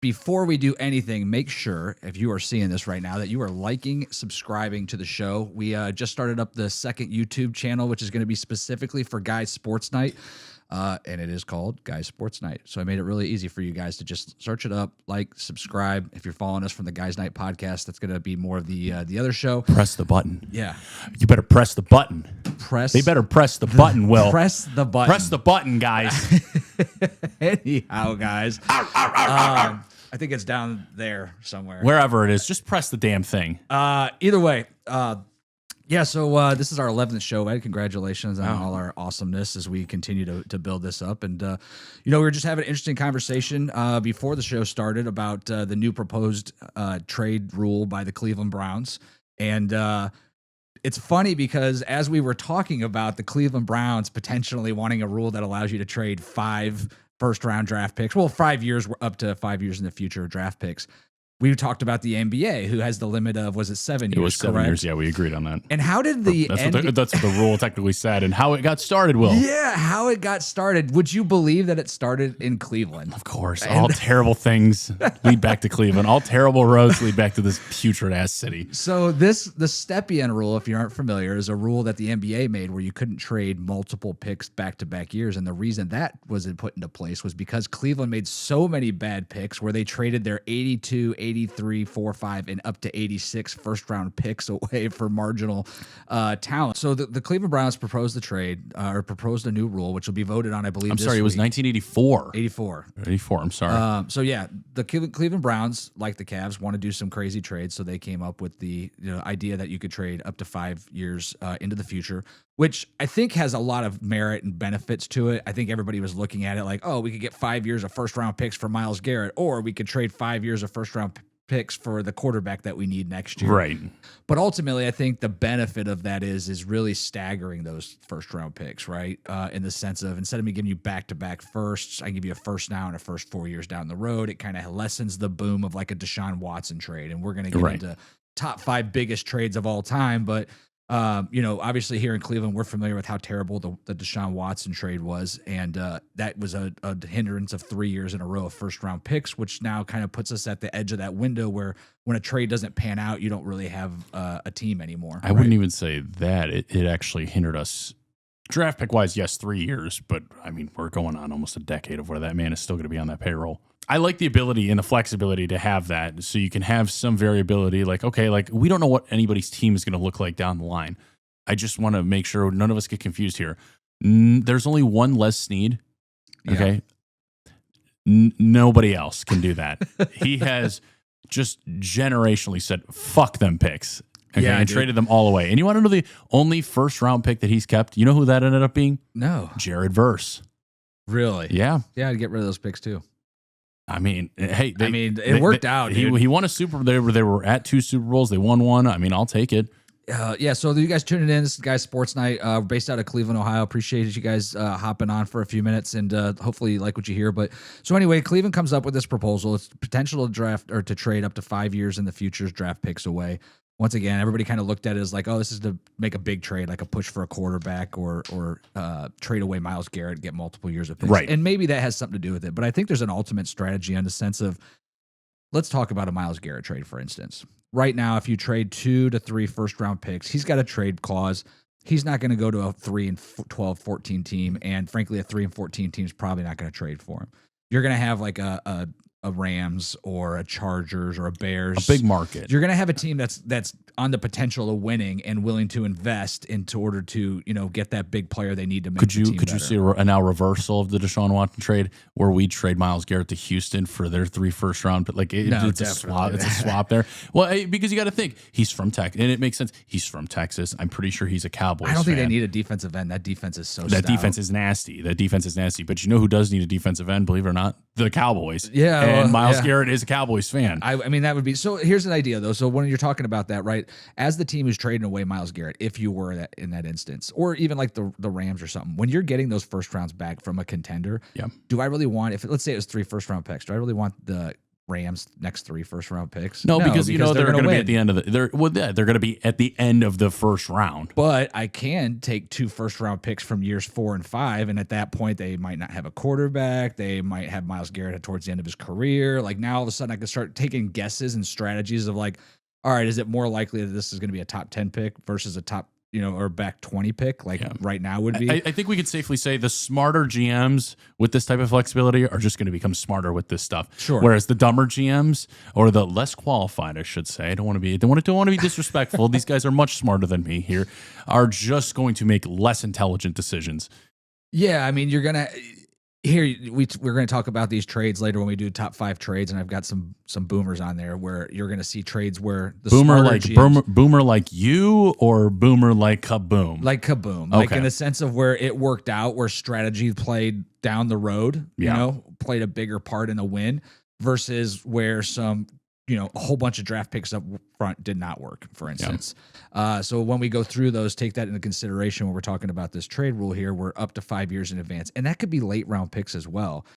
before we do anything, make sure, if you are seeing this right now, that you are liking, subscribing to the show. We just started up the second YouTube channel, which is going to be specifically for Guys Sports Night. And it is called Guys Sports Night. So I made it really easy for you guys to just search it up, like, subscribe. If you're following us from the Guys Night podcast, that's going to be more of the other show. Press the button. Yeah. You better press the button. They better press the button, Will. Press the button. Press the button, guys. Anyhow, guys. I think it's down there somewhere. Wherever it is, just press the damn thing. Either way, yeah, so this is our 11th show, Ed. Congratulations on all our awesomeness as we continue to build this up. And, we were just having an interesting conversation before the show started about the new proposed trade rule by the Cleveland Browns. And it's funny because as we were talking about the Cleveland Browns potentially wanting a rule that allows you to trade 5 first-round draft picks, well, 5 years, up to 5 years in the future draft picks. We talked about the NBA, who has the limit of, was it 7 years? It was 7 years, yeah, we agreed on that. And how did that's what the rule technically said, and how it got started, Will. Yeah, how it got started. Would you believe that it started in Cleveland? Of course. All terrible things lead back to Cleveland. All terrible roads lead back to this putrid-ass city. So the Stepien Rule, if you aren't familiar, is a rule that the NBA made where you couldn't trade multiple picks back-to-back years. And the reason that was put into place was because Cleveland made so many bad picks where they traded their 82, 83, 45, and up to 86 first-round picks away for marginal talent. So the Cleveland Browns proposed the trade, or proposed a new rule, which will be voted on, I believe, this it was week. 1984. 84, I'm sorry. So, yeah, the Cleveland Browns, like the Cavs, want to do some crazy trades, so they came up with the idea that you could trade up to 5 years into the future, which I think has a lot of merit and benefits to it. I think everybody was looking at it like, oh, we could get 5 years of first-round picks for Myles Garrett, or we could trade 5 years of first-round picks for the quarterback that we need next year. Right. But ultimately, I think the benefit of that is really staggering those first-round picks, right? In the sense of, instead of me giving you back-to-back firsts, I give you a first now and a first 4 years down the road. It kind of lessens the boom of like a Deshaun Watson trade. And we're going to get into top 5 biggest trades of all time. But obviously here in Cleveland, we're familiar with how terrible the Deshaun Watson trade was. And that was a hindrance of 3 years in a row of first-round picks, which now kind of puts us at the edge of that window where when a trade doesn't pan out, you don't really have a team anymore. I wouldn't even say that. It actually hindered us. Draft pick-wise, yes, 3 years. But, I mean, we're going on almost a decade of where that man is still going to be on that payroll. I like the ability and the flexibility to have that, so you can have some variability. Like, okay, like we don't know what anybody's team is going to look like down the line. I just want to make sure none of us get confused here. There's only one Les Snead. Okay, nobody else can do that. He has just generationally said, "Fuck them picks." Okay, and traded them all away. And you want to know the only first round pick that he's kept? You know who that ended up being? No, Jared Verse. Really? Yeah, I'd get rid of those picks too. I mean, hey, it worked out. Dude. He won a Super Bowl. They were at 2 Super Bowls. They won one. I mean, I'll take it. So you guys tuning in. This is Guys Sports Night. We're based out of Cleveland, Ohio. Appreciate you guys hopping on for a few minutes, and hopefully you like what you hear. But so anyway, Cleveland comes up with this proposal. It's potential to draft or to trade up to 5 years in the future's draft picks away. Once again, everybody kind of looked at it as like, oh, this is to make a big trade, like a push for a quarterback or trade away Myles Garrett, get multiple years of picks. Right. And maybe that has something to do with it. But I think there's an ultimate strategy in the sense of, let's talk about a Myles Garrett trade, for instance. Right now, if you trade 2 to 3 first-round picks, he's got a trade clause. He's not going to go to a 3-12, 14 team. And frankly, a 3-14 team is probably not going to trade for him. You're going to have like a Rams or a Chargers or a Bears. A big market. You're going to have a team that's on the potential of winning and willing to invest into order to, get that big player they need to make the team better. Could you see a now reversal of the Deshaun Watson trade where we trade Myles Garrett to Houston for their 3 first round? Like it's a swap. It's a swap there. Well, because you got to think he's from Texas, and it makes sense. He's from Texas. I'm pretty sure he's a Cowboys fan. I don't think they need a defensive end. That defense is so stout. Defense is nasty. That defense is nasty. But you know who does need a defensive end, believe it or not? The Cowboys. Yeah. And Myles Garrett is a Cowboys fan. I mean, that would be, so here's an idea though. So when you're talking about that, right, as the team who's trading away Myles Garrett, if you were in that instance, or even like the Rams or something, when you're getting those first rounds back from a contender, do I really want, let's say it was 3 first round picks, do I really want the Rams next 3 first round picks? No, because you know they're going to be win. at the end of they're going to be at the end of the first round. But I can take 2 first round picks from years 4 and 5, and at that point they might not have a quarterback. They might have Myles Garrett towards the end of his career. Like now all of a sudden I can start taking guesses and strategies of like, all right, is it more likely that this is going to be a top 10 pick versus a top, or back 20 pick like right now would be? I think we could safely say the smarter GMs with this type of flexibility are just going to become smarter with this stuff. Sure. Whereas the dumber GMs, or the less qualified, I should say, I don't want to be disrespectful. These guys are much smarter than me here, are just going to make less intelligent decisions. Yeah, I mean, you're gonna we're gonna talk about these trades later when we do top 5 trades, and I've got some boomers on there where you're gonna see trades where the boomer like you, or boomer like Kaboom, like in the sense of where it worked out, where strategy played down the road, played a bigger part in the win, versus where some a whole bunch of draft picks up front did not work, for instance. So when we go through those, take that into consideration when we're talking about this trade rule here. We're up to 5 years in advance, and that could be late round picks as well.